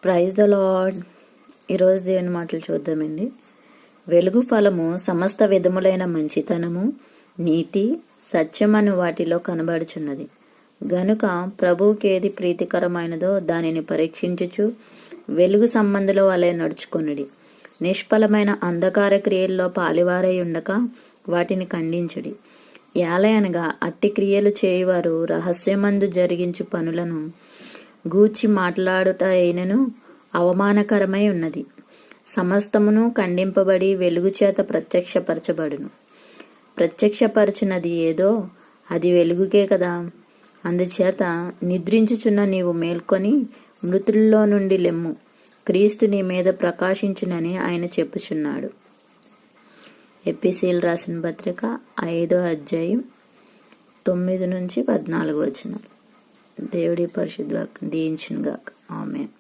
Praise the lord. ఈరోజు దేవుని మాటలు చూద్దామండి. వెలుగు ఫలము సమస్త విధములైన మంచితనము, నీతి, సత్యమను వాటిలో కనబడుచున్నది. గనుక ప్రభువుకేది ప్రీతికరమైనదో దానిని పరీక్షించుచు వెలుగు సంబంధుల వలె నడుచుకొనుడి. నిష్ఫలమైన అంధకార క్రియల్లో పాలివారై ఉండక వాటిని ఖండించుడి. ఏలయనగా అట్టి క్రియలు చేయువారు రహస్యమందు జరిగించు పనులను గూర్చి మాట్లాడుట అయినను అవమానకరమై ఉన్నది. సమస్తమును ఖండింపబడి వెలుగు చేత ప్రత్యక్షపరచబడును. ప్రత్యక్షపరచునది ఏదో అది వెలుగుకే కదా. అందుచేత నిద్రించుచున్న నీవు మేల్కొని మృతుల్లో నుండి లెమ్ము, క్రీస్తు నీ మీద ప్రకాశించునని ఆయన చెప్పుచున్నాడు. ఎపిసీలు రాసిన పత్రిక 5వ అధ్యాయం 9 నుంచి 14 వచనాలు. దేవుడి పరిశుద్ధ వాక్యం దీవించునుగాక. ఆమేన్.